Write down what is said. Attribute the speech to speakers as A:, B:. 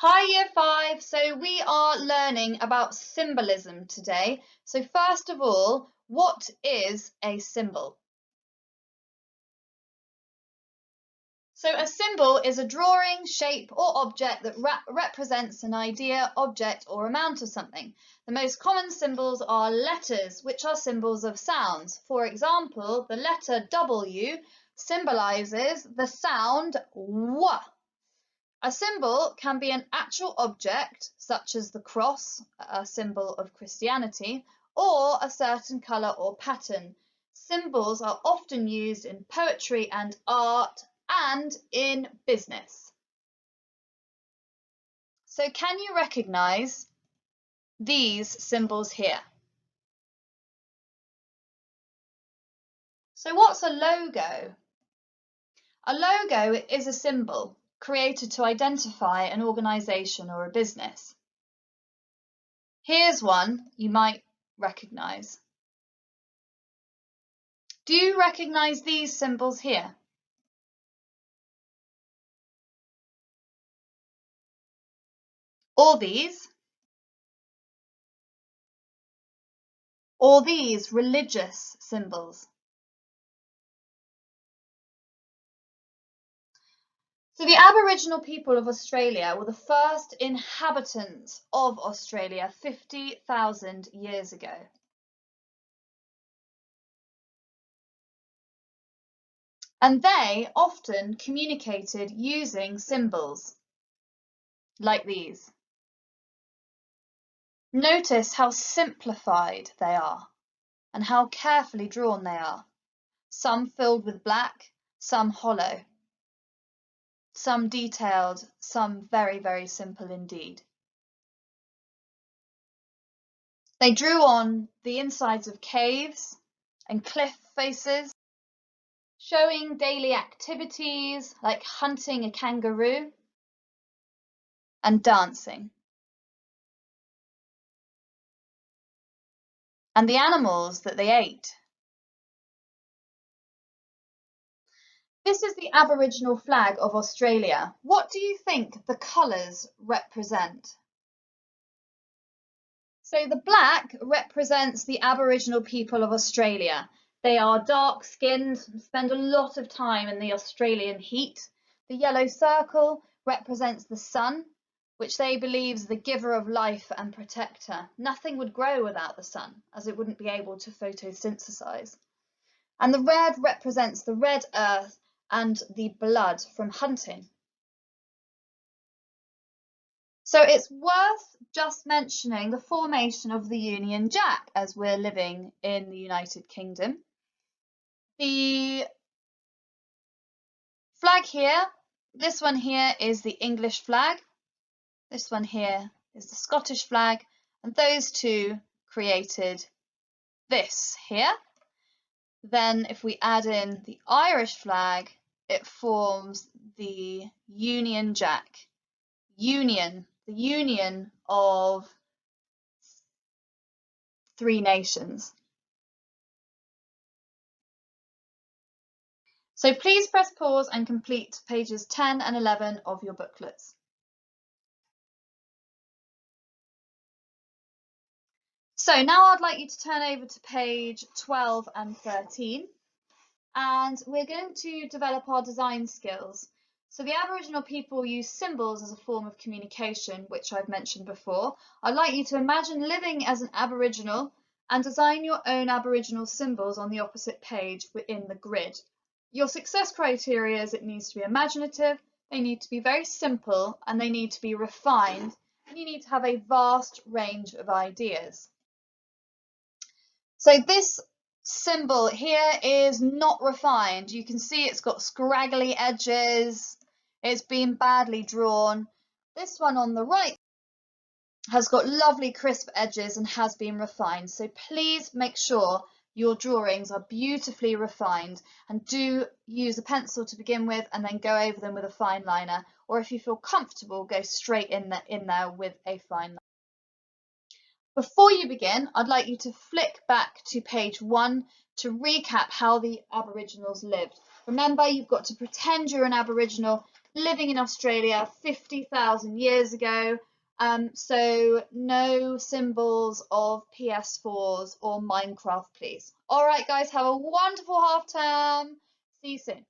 A: Hi Year 5, so we are learning about symbolism today. So first of all, what is a symbol? So a symbol is a drawing, shape or object that represents an idea, object or amount of something. The most common symbols are letters, which are symbols of sounds. For example, the letter W symbolises the sound W. A symbol can be an actual object, such as the cross, a symbol of Christianity, or a certain colour or pattern. Symbols are often used in poetry and art and in business. So can you recognise these symbols here? So what's a logo? A logo is a symbol created to identify an organisation or a business. Here's one you might recognise. Do you recognise these symbols here? Or these? Or these religious symbols? So the Aboriginal people of Australia were the first inhabitants of Australia 50,000 years ago. And they often communicated using symbols like these. Notice how simplified they are and how carefully drawn they are. Some filled with black, some hollow. Some detailed, some very, very simple indeed. They drew on the insides of caves and cliff faces, showing daily activities like hunting a kangaroo and dancing. And the animals that they ate. This is the Aboriginal flag of Australia. What do you think the colours represent? So the black represents the Aboriginal people of Australia. They are dark-skinned, spend a lot of time in the Australian heat. The yellow circle represents the sun, which they believe is the giver of life and protector. Nothing would grow without the sun, as it wouldn't be able to photosynthesize. And the red represents the red earth and the blood from hunting. So it's worth just mentioning the formation of the Union Jack as we're living in the United Kingdom. The flag here, this one here is the English flag. This one here is the Scottish flag, and those two created this here. Then if we add in the Irish flag, it forms the Union Jack. Union, the union of three nations. So please press pause and complete pages 10 and 11 of your booklets. So now I'd like you to turn over to page 12 and 13, and we're going to develop our design skills. So the Aboriginal people use symbols as a form of communication, which I've mentioned before. I'd like you to imagine living as an Aboriginal and design your own Aboriginal symbols on the opposite page within the grid. Your success criteria is it needs to be imaginative, they need to be very simple, and they need to be refined, and you need to have a vast range of ideas. So this symbol here is not refined. You can see it's got scraggly edges, it's been badly drawn. This one on the right has got lovely crisp edges and has been refined. So please make sure your drawings are beautifully refined, and do use a pencil to begin with and then go over them with a fine liner, or if you feel comfortable, go straight in there with a fine liner. Before you begin, I'd like you to flick back to page 1 to recap how the Aboriginals lived. Remember, you've got to pretend you're an Aboriginal, living in Australia 50,000 years ago. So no symbols of PS4s or Minecraft, please. All right, guys, have a wonderful half term. See you soon.